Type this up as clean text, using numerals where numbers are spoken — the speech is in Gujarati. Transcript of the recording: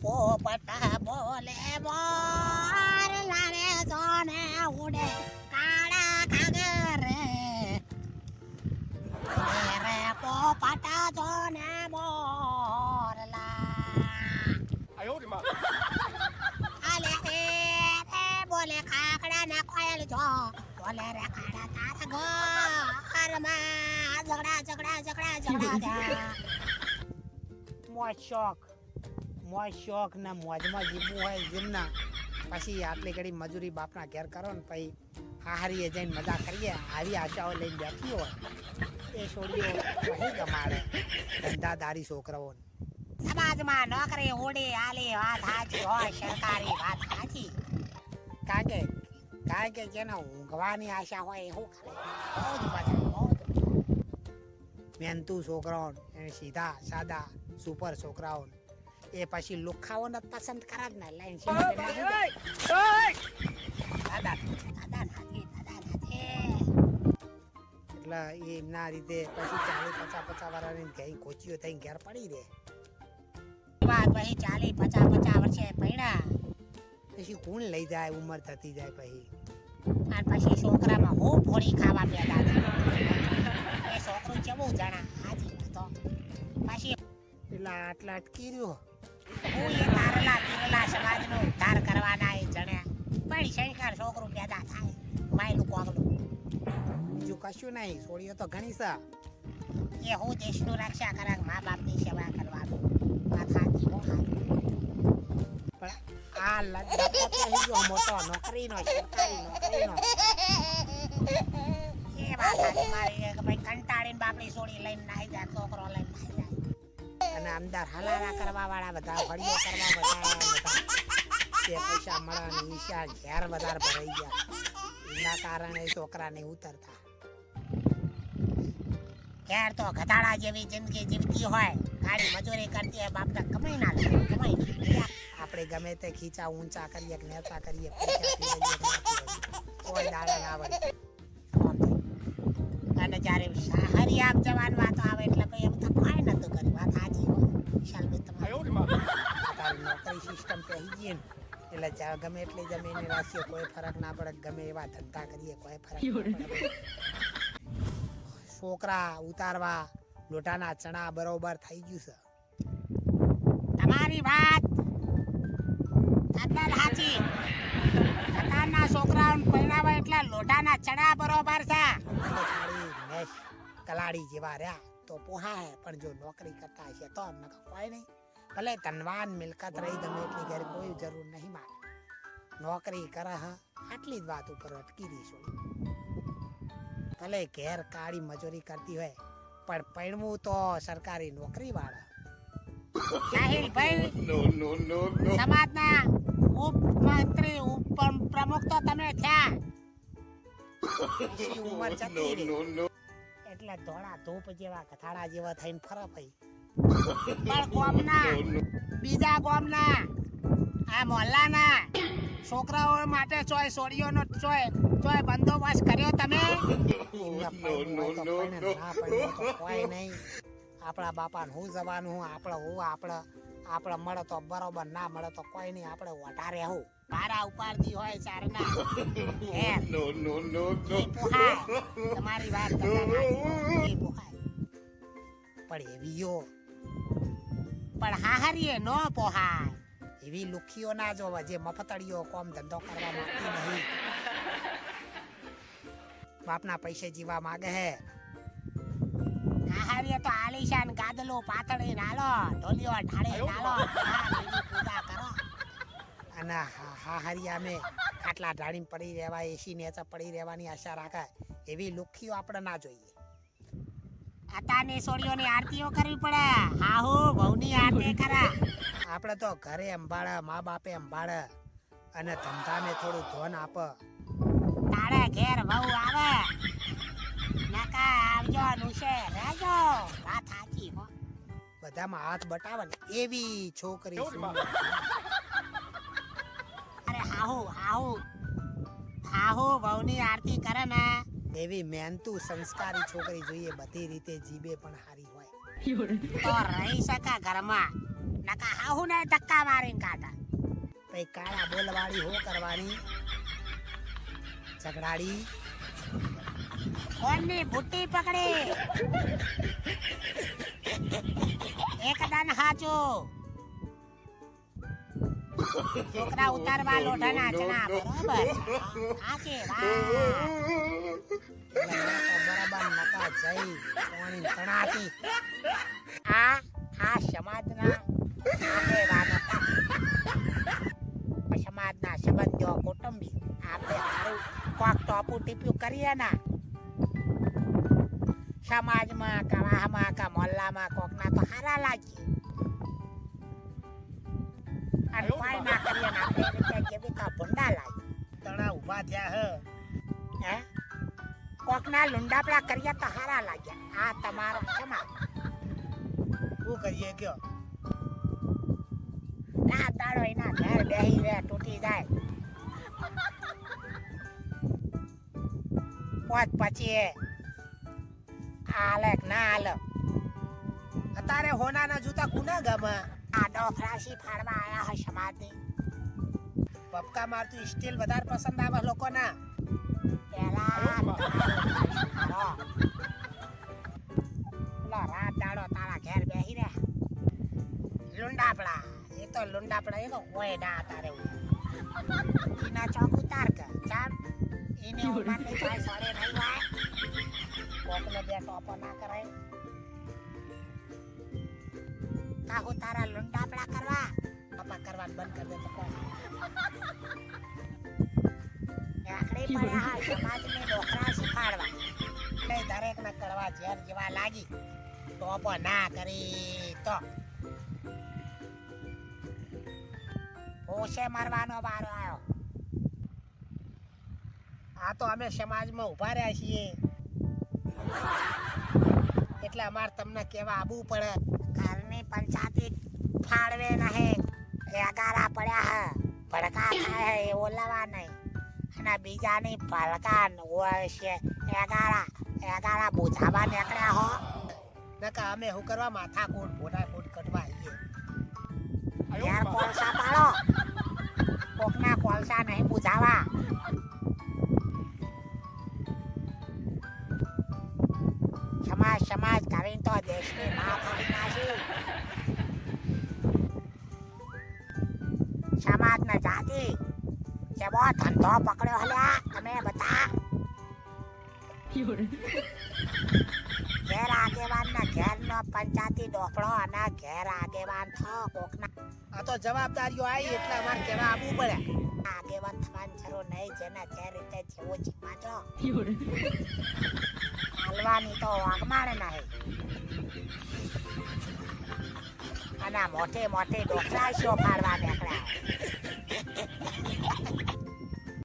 પોપટ બોલે મોર લારે સોને ઉડે કાળા કાગરે રે પોપટ સોને મોરલા આલે રે બોલે ખાખડા ના કોયલ જો બોલે રે કાળા તારા ઘરમાં ઝગડા મોજ શોખ ને મોજમાં જીવવું હોય જીવના પછી આટલી ઘડી મજૂરી બાપના ઘેર કરો ને પછી હારીએ જઈને મજા કરીએ આવી આશાઓ લઈને બેઠી હોય એ છોડીઓ વહી ગમાડે ધંધાદારી છોકરાઓ સમાજમાં નોકરી ઉડી આલી વાત સાચી હોય સરકારી વાત સાચી કારણ કે જેને ઊંઘવાની આશા હોય એવું ખાલી મહેનતુ છોકરાઓ એને સીધા સાદા સુપર છોકરાઓ એ પછી લુખાઓને પસંદ કરે ને લાઈન એટલે એમના રીતે પછી 40-50 વાળાની કઈ કોચીઓ થઈ ઘેર પડી રહે પછી 40-50 વર્ષે પૈણા પછી કોણ લઈ જાય ઉંમર થતી જાય પછી અને પછી છોકરામાં હું ફોડી ખાવા પેદા થાય એ છોકરું કેવું જણા હાજી તો પછી પેલા આટલા અટકી રહ્યો હું એ તારલા સમાજનો ઉદ્ધાર કરવાના એ જણ્યા પણ શંકર છોકરું પેદા થાય માયલું કોગલું બીજું કશું નહીં છોડીઓ તો ઘણી છે એ હું દેશનું રક્ષા કરે મા બાપની સેવા કરવાનું વાત સાચી હો પણ આ લગ્ન મોટો નોકરીનો સરકારી નોકરીનો એ વાત સાચી મારી કે ભાઈ કંટાળીને બાપડી છોડી લઈને નાહી જાય છોકરો લઈને નાહી જાય અને અંદર હલારા કરવા વાળા બધા ફળીઓ કરવા બધા તે પૈસા મળવાની ઈચ્છા ઘેર વધારે ભરાઈ ગયા એના કારણે છોકરાને ઉતરતા ઘેર તો ગધાડા જેવી જિંદગી જીવતી હોય ગાડી મજૂરી કરતી હોય બાપને કમાઈ ના લે કમાઈ આપણે ગમે તે ખીચા ઊંચા કરીએ કે નેતા કરીએ કોઈ દાડા ના આવડે અને જ્યારે હરી આમ જવાન વાત આવે એટલે ભાઈ એમ તો કોઈ નતું કર્યું વાત સાચી હોય વિશાલ ભાઈ તમારી નોકરી સિસ્ટમ પહેરી ગઈ ને એટલે ગમે એટલી જમીન રાશીઓ કોઈ ફરક ના પડે ગમે એવા ધંધા કરીએ કોઈ ફરક ના પડે છોકરા ઉતારવા લોટાના ચણા બરોબર થઈ ગયું છે તમારી વાત તદ્દન સાચી અત્યારના છોકરાઓને પહેરાવા એટલે લોટાના ચણા બરોબર છે કલાડી જેવા રહ્યા તો પોહાય પણ જો નોકરી કરતા હશે તો કોઈ નહીં ભલે ધનવાન મિલકત રહી ગમે એટલી ઘરે કોઈ જરૂર નહીં મારે નોકરી કરે આટલી જ વાત ઉપર અટકી રહીશું ભલે ઘેર કાળી મજૂરી કરતી હોય પણ પૈણવું તો સરકારી નોકરી વાળા સમાજના ઉપમંત્રી પ્રમુખ તો તમે થયા ઉંમર જતી રહી એટલે ધોળા ધૂપ જેવા કથાડા જેવા થઈને ફરે ભાઈ પણ ગામના બીજા ગામના આ મોહલ્લાના છોકરાઓ માટે ચોય છોડીઓનો ચોય બંદોબસ્ત કર્યો તમે કોઈ નહીં આપણા બાપાને હું જવાનું આપણે મળે તો બરોબર ના મળે તો કોઈ નહીં આપણે વધારે હું ભારા ઉપાડતી હોય ચારના તમારી વાત પણ એવીઓ પણ હાહરીએ ન પોહાય એવી લુખીઓ ના જોવા જે મફતડીઓ કોમ ધંધો કરવા માંગતી નહીં બાપના પૈસે જીવા માંગે હે હાહરીએ તો આલીશાન ગાદલો પાતળી નાલો ઢોલિયો ઢાળે નાલો પૂજા કરો અને હાહરિયા મે ખાટલા ઢાળીને પડી રહેવા એસી નેચા પડી રહેવાની આશા રાખે એવી લુખીઓ આપણે ના જોઈએ આતાની સોડીઓની આરતીઓ કરવી પડે હાહુ વહુની આરતી કરે આપણે તો ઘરે અંબાળે મા બાપે અંબાળે અને ધંધાને થોડું ધોન આપે તારે ઘેર વહુ આવે નકા આવજો નુશે રહેજો વાત સાચી હો બધામાં હાથ બટાવે ને એવી છોકરી અરે હાહુ વહુની આરતી કરે ને એવી મહેનતુ સંસ્કારી છોકરી જોઈએ બધી રીતે જીભે પણ હારી હોય તો રહી શકે ઘરમાં નકા હાહુ ને ધક્કા મારીને કાઢા. પછી કાળા બોલવાળી હો કરવાની ઝઘડાડી કોણની બુટ્ટી પકડી એકદમ હાચો છોકરા ઉતારવા લોઢા નાચના બરોબર હાચે બરાબર નકા જઈ કોણી તણાતી આ આ સમાજના આગેવાન હતા. સમાજના સંબંધો કુટુંબી આપણે સારું કોક ટોપું ટીપ્યું કરીએ ને સમાજમાં કવાહમાં કે મોહલ્લામાં કોકના તો હારા લાગીએ અને કોઈ ના કરીએ ને આપણે રીતે જેવી કા ભૂંડા લાગીએ. તણા ઊભા થયા હે કોકના લુંડાપડા કરીએ તો હારા લાગ્યા. આ તમારો સમાજ શું કરીએ કયો ના દાડો એના ઘર બેહી રે તૂટી જાય પોત પછી આલેક ના આલ અત્યારે હોનાના જૂતા કુના ગમે આ ડોફરાશી ફાડવા આયા હોય સમાજની પપકા મારતું સ્ટીલ વધારે પસંદ આવે લોકોના પેલા રાત દાડો તારા ઘેર બેહી રે લુંડાપડા એ તો લુંડાપડા એ તો હોય ના તારે એના ચોક ઉતાર કે ચાલ એને ઉમારની ચાય સોડે નહીં હોય કોકને બે ટોપો ના કરાય કાહુ તારા લુંડાપડા કરવા પપ્પા કરવાનું બંધ કરી દે તો કોણ આખડી પડ્યા હા સમાજને ડોકરા શીખાડવા એટલે દરેકને કરવા ઝેર જેવા લાગી ટોપો ના કરી તો હોશે મરવાનો વારો આવ્યો. આ તો અમે સમાજમાં ઉભા રહ્યા છીએ એટલે અમારે તમને કેવા આવવું પડે. ઘરની પંચાયતી ફાળવે નહીં એગારા પડ્યા હે ભડકા થાય હે એ ઓલાવા નહીં અને બીજાની ભડકા હોય છે એગારા બુઝાવા નીકળ્યા હો નકા અમે શું કરવા માથા કોટ ભોટા કોટ કટવા આવીએ. યાર કોલસા પાડો કોકના કોલસા નહીં બુઝાવા. સમાજ કરીને તો દેશની માં ફાડી નાખી. સમાજને જાતિ જેવો ધંધો પકડ્યો હલ્યા તમે બતા ઘેર આગેવાન ના ઘેર નો પંચાયતી ડોફળો અને ઘેર આગેવાન થો કોકના આ તો જવાબદારીઓ આવી એટલે અમારે કેવા આવવું પડે. આગેવાન થવાની જરૂર નહીં જેને જે રીતે જેવો જીવાજો હાલવાની તો વાગમાડે નહીં અને મોટી મોટી ડોકરા શો ફાડવા નીકળ્યા